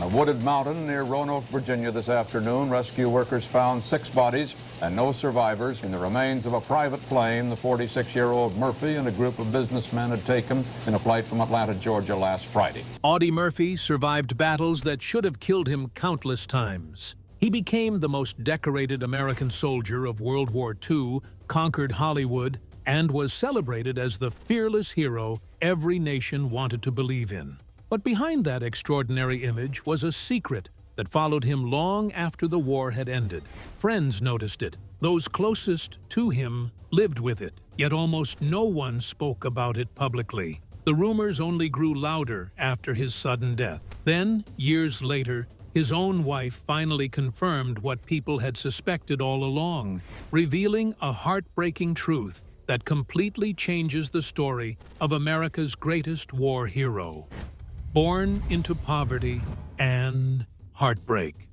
a wooded mountain near Roanoke, Virginia this afternoon, rescue workers found 6 bodies and no survivors in the remains of a private plane the 46-year-old Murphy and a group of businessmen had taken in a flight from Atlanta, Georgia last Friday. Audie Murphy survived battles that should have killed him countless times. He became the most decorated American soldier of World War II, conquered Hollywood, and was celebrated as the fearless hero every nation wanted to believe in. But behind that extraordinary image was a secret that followed him long after the war had ended. Friends noticed it. Those closest to him lived with it, yet almost no one spoke about it publicly. The rumors only grew louder after his sudden death. Then, years later, his own wife finally confirmed what people had suspected all along, revealing a heartbreaking truth that completely changes the story of America's greatest war hero. Born into poverty and heartbreak,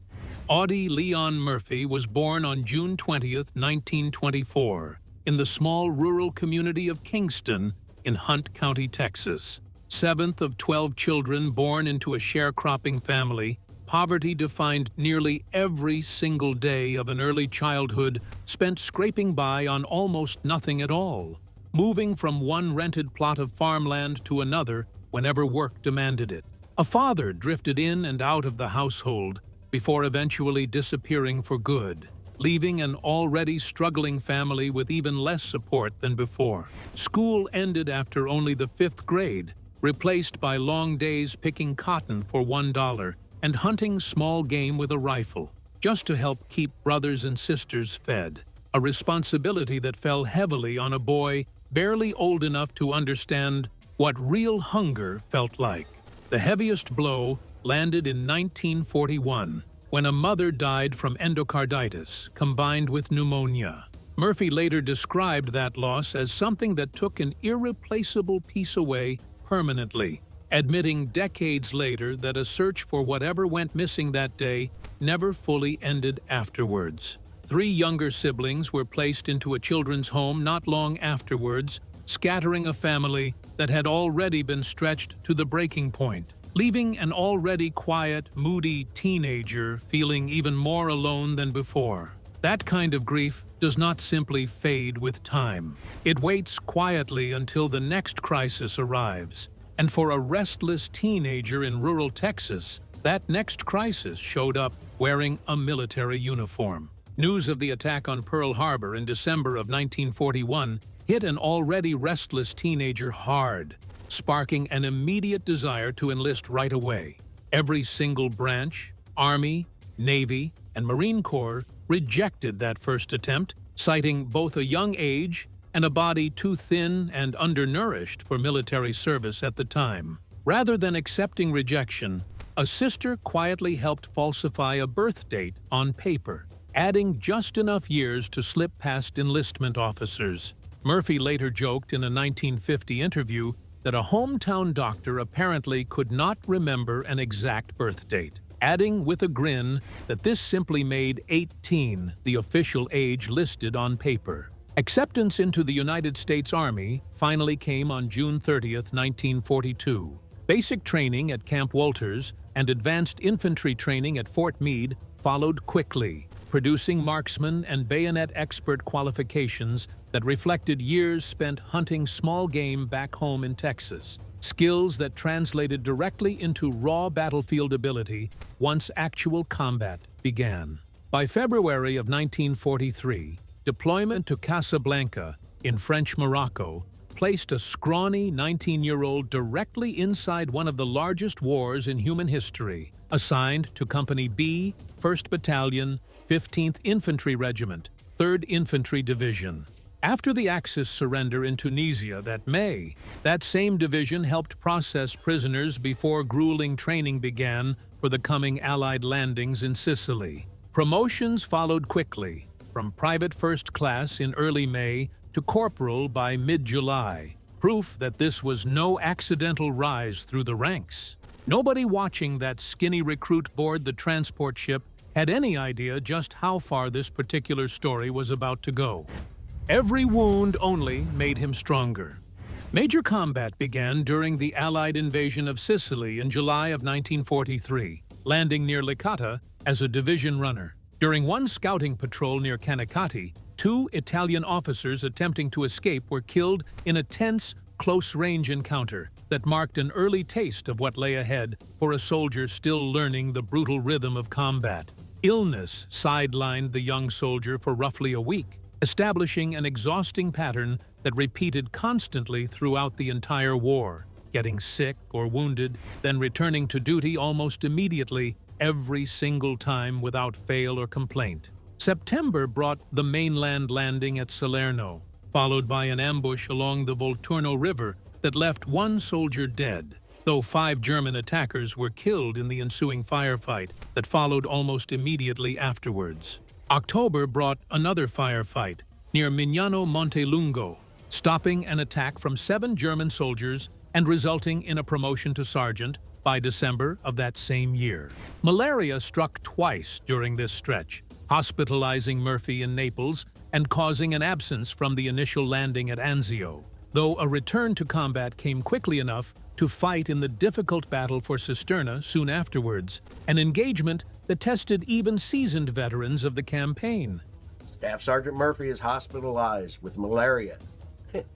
Audie Leon Murphy was born on June 20th, 1924, in the small rural community of Kingston in Hunt County, Texas. 7th of 12 children born into a sharecropping family, poverty defined nearly every single day of an early childhood spent scraping by on almost nothing at all, moving from one rented plot of farmland to another whenever work demanded it. A father drifted in and out of the household before eventually disappearing for good, leaving an already struggling family with even less support than before. School ended after only the 5th grade, replaced by long days picking cotton for $1 and hunting small game with a rifle, just to help keep brothers and sisters fed, a responsibility that fell heavily on a boy barely old enough to understand what real hunger felt like. The heaviest blow landed in 1941, when a mother died from endocarditis combined with pneumonia. Murphy later described that loss as something that took an irreplaceable piece away permanently, admitting decades later that a search for whatever went missing that day never fully ended afterwards. 3 younger siblings were placed into a children's home not long afterwards, scattering a family that had already been stretched to the breaking point, leaving an already quiet, moody teenager feeling even more alone than before. That kind of grief does not simply fade with time. It waits quietly until the next crisis arrives. And for a restless teenager in rural Texas, that next crisis showed up wearing a military uniform. News of the attack on Pearl Harbor in December of 1941 hit an already restless teenager hard, sparking an immediate desire to enlist right away. Every single branch, Army, Navy, and Marine Corps rejected that first attempt, citing both a young age and a body too thin and undernourished for military service at the time. Rather than accepting rejection, a sister quietly helped falsify a birth date on paper, adding just enough years to slip past enlistment officers. Murphy later joked in a 1950 interview that a hometown doctor apparently could not remember an exact birth date, adding with a grin that this simply made 18 the official age listed on paper. Acceptance into the United States Army finally came on June 30th, 1942. Basic training at Camp Walters and advanced infantry training at Fort Meade followed quickly, producing marksman and bayonet expert qualifications that reflected years spent hunting small game back home in Texas, skills that translated directly into raw battlefield ability once actual combat began. By February of 1943, deployment to Casablanca in French Morocco placed a scrawny 19-year-old directly inside one of the largest wars in human history, assigned to Company B, 1st Battalion, 15th Infantry Regiment, 3rd Infantry Division. After the Axis surrender in Tunisia that May, that same division helped process prisoners before grueling training began for the coming Allied landings in Sicily. Promotions followed quickly, from private first class in early May to corporal by mid-July, proof that this was no accidental rise through the ranks. Nobody watching that skinny recruit board the transport ship had any idea just how far this particular story was about to go. Every wound only made him stronger. Major combat began during the Allied invasion of Sicily in July of 1943. landing near Licata as a division runner. During one scouting patrol near Canicattì, 2 Italian officers attempting to escape were killed in a tense, close-range encounter that marked an early taste of what lay ahead for a soldier still learning the brutal rhythm of combat. Illness sidelined the young soldier for roughly a week, establishing an exhausting pattern that repeated constantly throughout the entire war, getting sick or wounded, then returning to duty almost immediately every single time without fail or complaint. September brought the mainland landing at Salerno, followed by an ambush along the Volturno River that left 1 soldier dead, though 5 German attackers were killed in the ensuing firefight that followed almost immediately afterwards. October brought another firefight near Mignano Montelungo, stopping an attack from 7 German soldiers and resulting in a promotion to sergeant by December of that same year. Malaria struck twice during this stretch, hospitalizing Murphy in Naples and causing an absence from the initial landing at Anzio, though a return to combat came quickly enough to fight in the difficult battle for Cisterna soon afterwards, an engagement that tested even seasoned veterans of the campaign. Staff Sergeant Murphy is hospitalized with malaria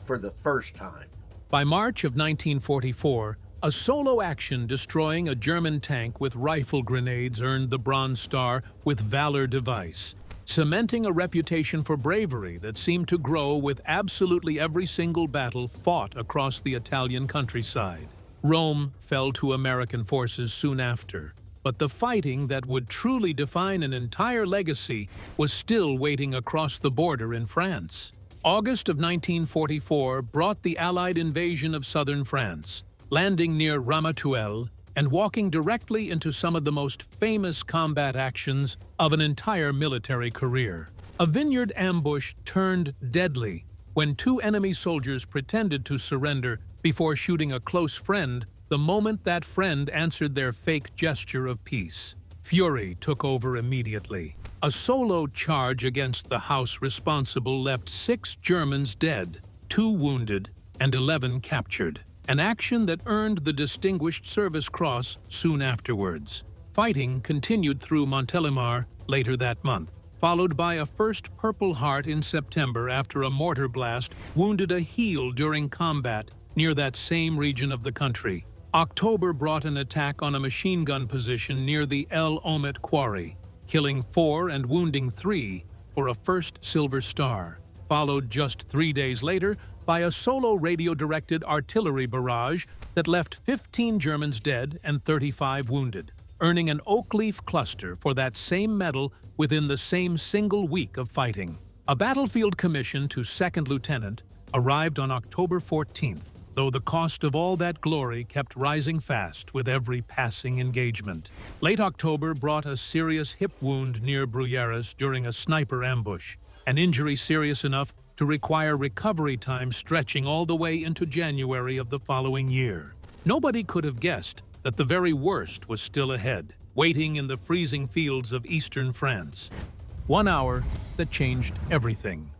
for the first time. By March of 1944, a solo action destroying a German tank with rifle grenades earned the Bronze Star with Valor device, cementing a reputation for bravery that seemed to grow with absolutely every single battle fought across the Italian countryside. Rome fell to American forces soon after, but the fighting that would truly define an entire legacy was still waiting across the border in France. August of 1944 brought the Allied invasion of southern France, landing near Ramatuelle and walking directly into some of the most famous combat actions of an entire military career. A vineyard ambush turned deadly when 2 enemy soldiers pretended to surrender before shooting a close friend the moment that friend answered their fake gesture of peace. Fury took over immediately. A solo charge against the house responsible left 6 Germans dead, 2 wounded, and 11 captured, an action that earned the Distinguished Service Cross soon afterwards. Fighting continued through Montelimar later that month, followed by a first Purple Heart in September after a mortar blast wounded a heel during combat near that same region of the country. October brought an attack on a machine gun position near the El Omet Quarry, killing 4 and wounding 3 for a first Silver Star, followed just 3 days later by a solo radio-directed artillery barrage that left 15 Germans dead and 35 wounded, earning an oak leaf cluster for that same medal within the same single week of fighting. A battlefield commission to second lieutenant arrived on October 14th, though the cost of all that glory kept rising fast with every passing engagement. Late October brought a serious hip wound near Bruyères during a sniper ambush, an injury serious enough to require recovery time stretching all the way into January of the following year. Nobody could have guessed that the very worst was still ahead, waiting in the freezing fields of eastern France. 1 hour that changed everything.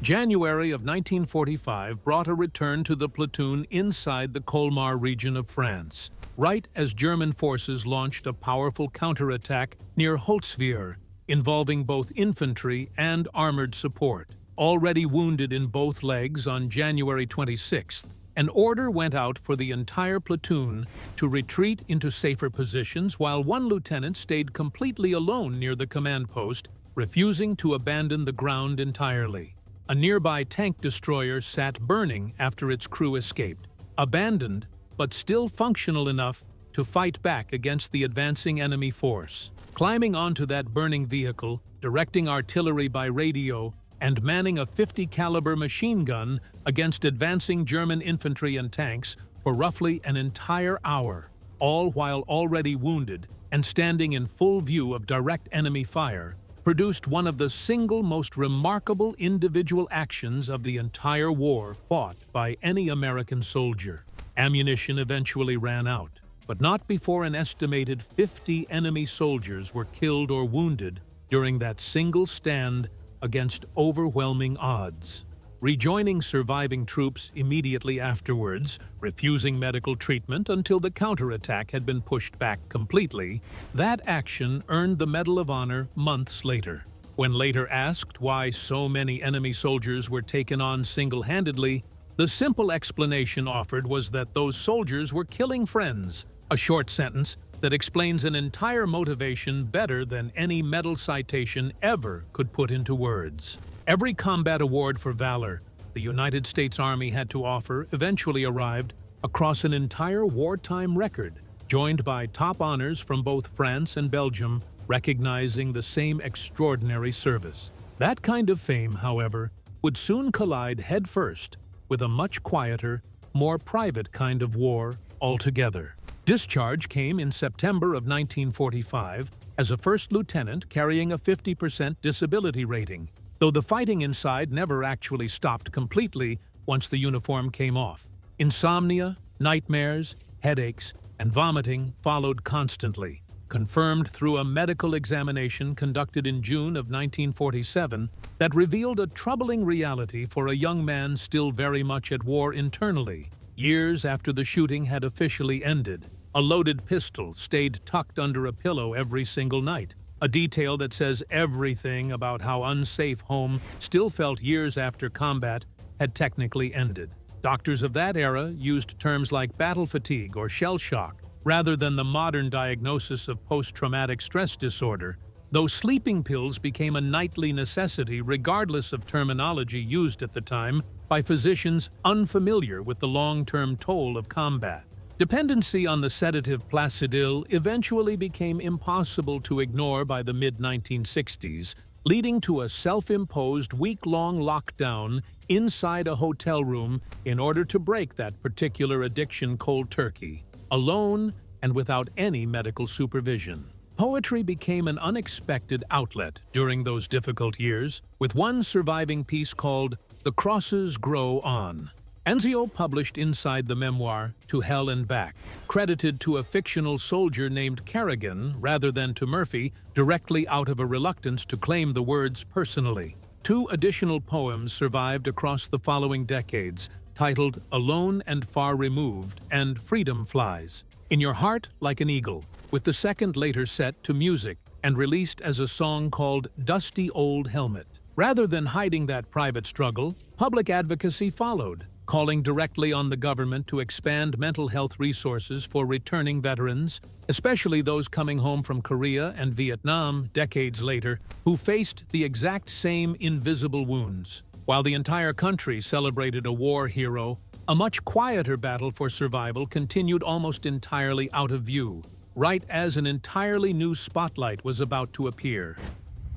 January of 1945 brought a return to the platoon inside the Colmar region of France, right as German forces launched a powerful counterattack near Holzwihr, involving both infantry and armored support. Already wounded in both legs on January 26th, an order went out for the entire platoon to retreat into safer positions while 1 lieutenant stayed completely alone near the command post, refusing to abandon the ground entirely. A nearby tank destroyer sat burning after its crew escaped, abandoned but still functional enough to fight back against the advancing enemy force. Climbing onto that burning vehicle, directing artillery by radio, and manning a 50 caliber machine gun against advancing German infantry and tanks for roughly an entire hour, all while already wounded and standing in full view of direct enemy fire, produced one of the single most remarkable individual actions of the entire war fought by any American soldier. Ammunition eventually ran out, but not before an estimated 50 enemy soldiers were killed or wounded during that single stand against overwhelming odds. rejoining surviving troops immediately afterwards, refusing medical treatment until the counterattack had been pushed back completely, that action earned the Medal of Honor months later. When later asked why so many enemy soldiers were taken on single-handedly, the simple explanation offered was that those soldiers were killing friends, a short sentence that explains an entire motivation better than any medal citation ever could put into words. Every combat award for valor the United States Army had to offer eventually arrived across an entire wartime record, joined by top honors from both France and Belgium, recognizing the same extraordinary service. That kind of fame, however, would soon collide headfirst with a much quieter, more private kind of war altogether. Discharge came in September of 1945 as a first lieutenant carrying a 50% disability rating, though the fighting inside never actually stopped completely once the uniform came off. Insomnia, nightmares, headaches, and vomiting followed constantly, confirmed through a medical examination conducted in June of 1947 that revealed a troubling reality for a young man still very much at war internally. Years after the shooting had officially ended, a loaded pistol stayed tucked under a pillow every single night, a detail that says everything about how unsafe home still felt years after combat had technically ended. Doctors of that era used terms like battle fatigue or shell shock, rather than the modern diagnosis of post-traumatic stress disorder, though sleeping pills became a nightly necessity regardless of terminology used at the time by physicians unfamiliar with the long-term toll of combat. Dependency on the sedative Placidil eventually became impossible to ignore by the mid-1960s, leading to a self-imposed week-long lockdown inside a hotel room in order to break that particular addiction cold turkey, alone and without any medical supervision. Poetry became an unexpected outlet during those difficult years, with one surviving piece called "The Crosses Grow On." Enzio published inside the memoir To Hell and Back, credited to a fictional soldier named Kerrigan rather than to Murphy, directly out of a reluctance to claim the words personally. Two additional poems survived across the following decades, titled Alone and Far Removed and Freedom Flies. In Your Heart Like an Eagle, with the second later set to music and released as a song called Dusty Old Helmet. Rather than hiding that private struggle, public advocacy followed, calling directly on the government to expand mental health resources for returning veterans, especially those coming home from Korea and Vietnam decades later, who faced the exact same invisible wounds. While the entire country celebrated a war hero, a much quieter battle for survival continued almost entirely out of view, right as an entirely new spotlight was about to appear.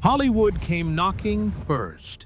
Hollywood came knocking first.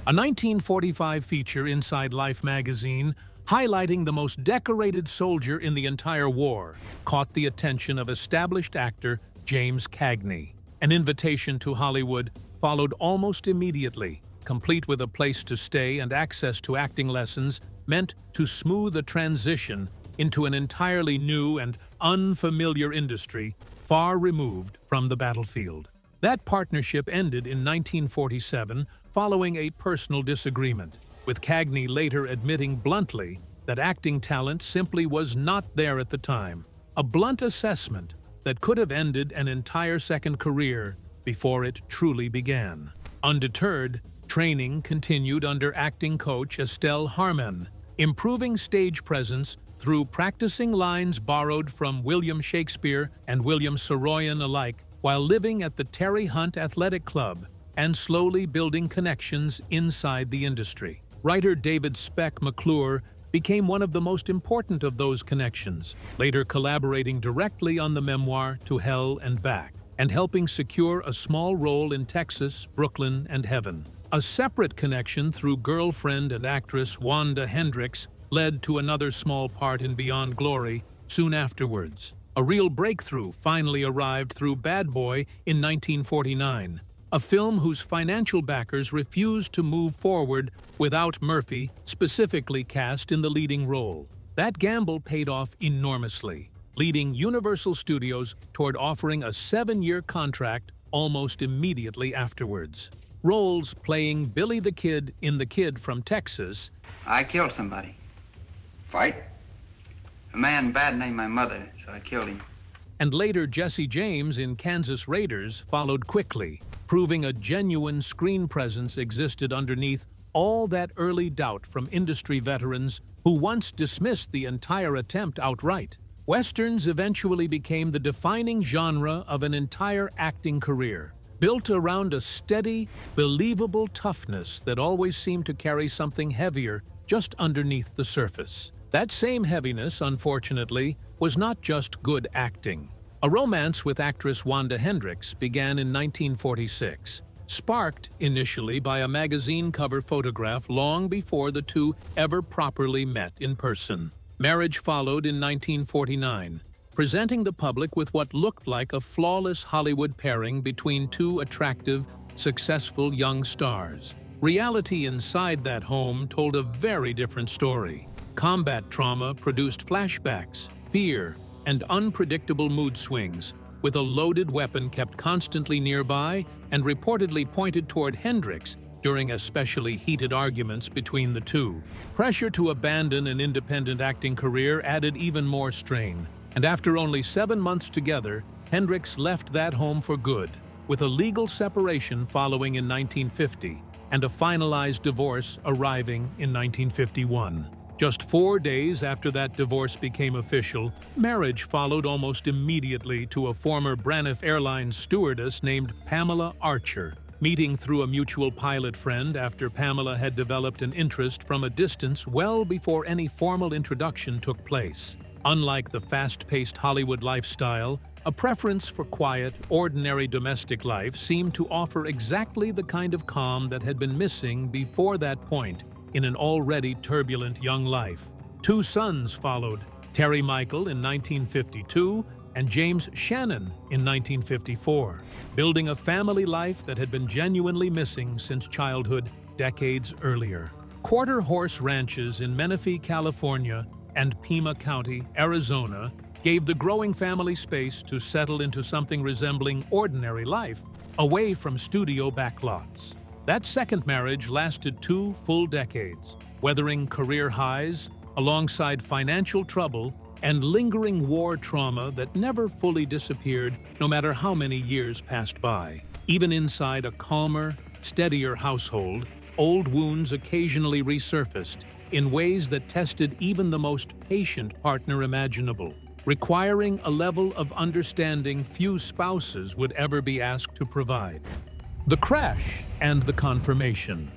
A 1945 feature inside Life magazine, highlighting the most decorated soldier in the entire war, caught the attention of established actor James Cagney. An invitation to Hollywood followed almost immediately, complete with a place to stay and access to acting lessons meant to smooth a transition into an entirely new and unfamiliar industry far removed from the battlefield. That partnership ended in 1947 following a personal disagreement, with Cagney later admitting bluntly that acting talent simply was not there at the time, a blunt assessment that could have ended an entire second career before it truly began. Undeterred, training continued under acting coach Estelle Harmon, improving stage presence through practicing lines borrowed from William Shakespeare and William Saroyan alike, while living at the Terry Hunt Athletic Club and slowly building connections inside the industry. Writer David Speck McClure became one of the most important of those connections, later collaborating directly on the memoir To Hell and Back, and helping secure a small role in Texas, Brooklyn, and Heaven. A separate connection through girlfriend and actress Wanda Hendricks led to another small part in Beyond Glory soon afterwards. A real breakthrough finally arrived through Bad Boy in 1949, a film whose financial backers refused to move forward without Murphy specifically cast in the leading role. That gamble paid off enormously, leading Universal Studios toward offering a 7-year contract almost immediately afterwards. roles playing Billy the Kid in The Kid from Texas. I killed somebody. Fight? A man bad named my mother, so I killed him. And later Jesse James in Kansas Raiders followed quickly, proving a genuine screen presence existed underneath all that early doubt from industry veterans who once dismissed the entire attempt outright. Westerns eventually became the defining genre of an entire acting career, built around a steady, believable toughness that always seemed to carry something heavier just underneath the surface. That same heaviness, unfortunately, was not just good acting. A romance with actress Wanda Hendricks began in 1946, sparked initially by a magazine cover photograph long before the two ever properly met in person. Marriage followed in 1949, presenting the public with what looked like a flawless Hollywood pairing between two attractive, successful young stars. Reality inside that home told a very different story. Combat trauma produced flashbacks, fear, and unpredictable mood swings, with a loaded weapon kept constantly nearby and reportedly pointed toward Hendricks during especially heated arguments between the two. Pressure to abandon an independent acting career added even more strain, and after only 7 months together, Hendricks left that home for good, with a legal separation following in 1950 and a finalized divorce arriving in 1951. Just 4 days after that divorce became official, marriage followed almost immediately to a former Braniff Airlines stewardess named Pamela Archer, meeting through a mutual pilot friend after Pamela had developed an interest from a distance well before any formal introduction took place. Unlike the fast-paced Hollywood lifestyle, a preference for quiet, ordinary domestic life seemed to offer exactly the kind of calm that had been missing before that point in an already turbulent young life. 2 sons followed, Terry Michael in 1952 and James Shannon in 1954, building a family life that had been genuinely missing since childhood decades earlier. Quarter horse ranches in Menifee, California, and Pima County, Arizona, gave the growing family space to settle into something resembling ordinary life, away from studio backlots. That second marriage lasted 2 full decades, weathering career highs, alongside financial trouble and lingering war trauma that never fully disappeared no matter how many years passed by. Even inside a calmer, steadier household, old wounds occasionally resurfaced in ways that tested even the most patient partner imaginable, requiring a level of understanding few spouses would ever be asked to provide. The crash and the confirmation.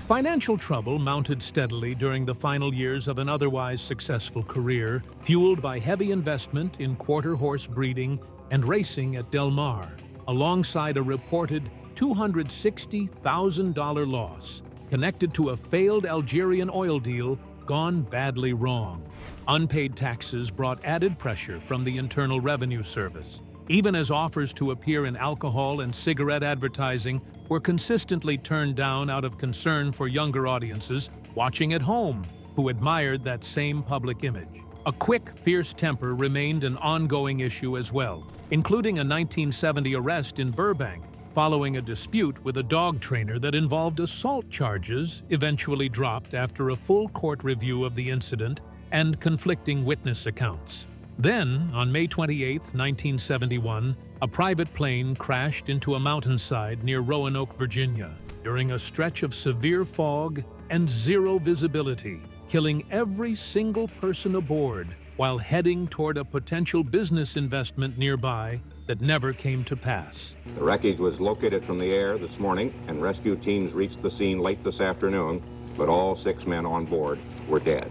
Financial trouble mounted steadily during the final years of an otherwise successful career, fueled by heavy investment in quarter horse breeding and racing at Del Mar, alongside a reported $260,000 loss connected to a failed Algerian oil deal gone badly wrong. Unpaid taxes brought added pressure from the Internal Revenue Service, even as offers to appear in alcohol and cigarette advertising were consistently turned down out of concern for younger audiences watching at home who admired that same public image. A quick, fierce temper remained an ongoing issue as well, including a 1970 arrest in Burbank following a dispute with a dog trainer that involved assault charges eventually dropped after a full court review of the incident and conflicting witness accounts. Then, on May 28, 1971, a private plane crashed into a mountainside near Roanoke, Virginia, during a stretch of severe fog and zero visibility, killing every single person aboard while heading toward a potential business investment nearby that never came to pass. The wreckage was located from the air this morning, and rescue teams reached the scene late this afternoon, but all 6 men on board were dead.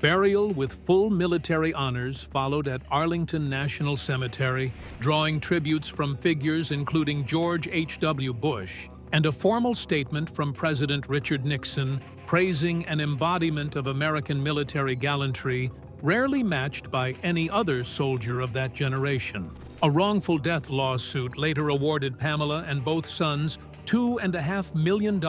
Burial with full military honors followed at Arlington National Cemetery, drawing tributes from figures including George H.W. Bush, and a formal statement from President Richard Nixon praising an embodiment of American military gallantry rarely matched by any other soldier of that generation. A wrongful death lawsuit later awarded Pamela and both sons $2.5 million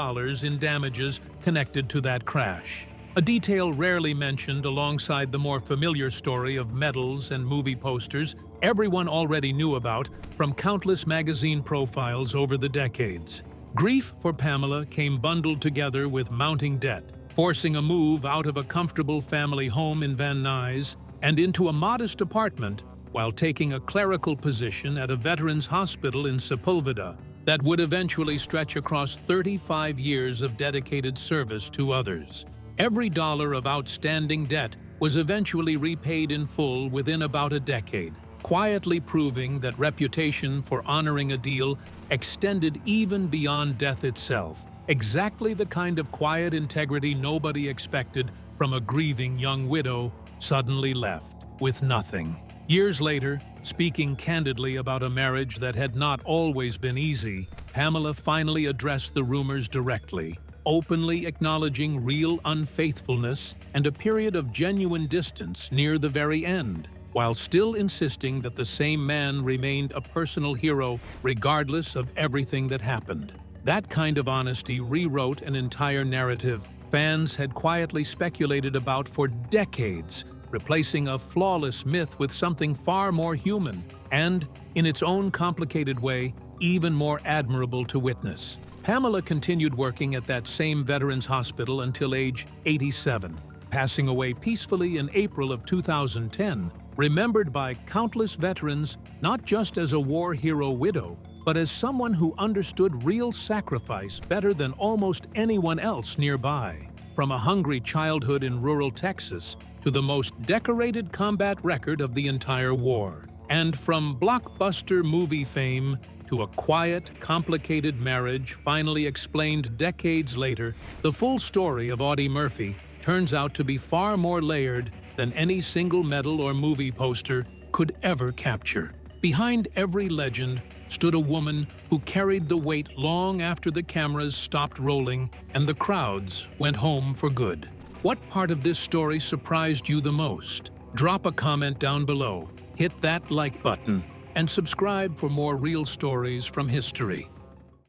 in damages connected to that crash. A detail rarely mentioned alongside the more familiar story of medals and movie posters everyone already knew about from countless magazine profiles over the decades. Grief for Pamela came bundled together with mounting debt, forcing a move out of a comfortable family home in Van Nuys and into a modest apartment while taking a clerical position at a veterans hospital in Sepulveda that would eventually stretch across 35 years of dedicated service to others. Every dollar of outstanding debt was eventually repaid in full within about a decade, quietly proving that reputation for honoring a deal extended even beyond death itself. Exactly the kind of quiet integrity nobody expected from a grieving young widow suddenly left with nothing. Years later, speaking candidly about a marriage that had not always been easy, Pamela finally addressed the rumors directly, openly acknowledging real unfaithfulness and a period of genuine distance near the very end, while still insisting that the same man remained a personal hero regardless of everything that happened. That kind of honesty rewrote an entire narrative fans had quietly speculated about for decades, replacing a flawless myth with something far more human and, in its own complicated way, even more admirable to witness. Pamela continued working at that same veterans hospital until age 87, passing away peacefully in April of 2010, remembered by countless veterans not just as a war hero widow, but as someone who understood real sacrifice better than almost anyone else nearby. From a hungry childhood in rural Texas to the most decorated combat record of the entire war. And from blockbuster movie fame to a quiet, complicated marriage finally explained decades later, the full story of Audie Murphy turns out to be far more layered than any single medal or movie poster could ever capture. Behind every legend stood a woman who carried the weight long after the cameras stopped rolling and the crowds went home for good. What part of this story surprised you the most? Drop a comment down below, hit that like button, and subscribe for more real stories from history.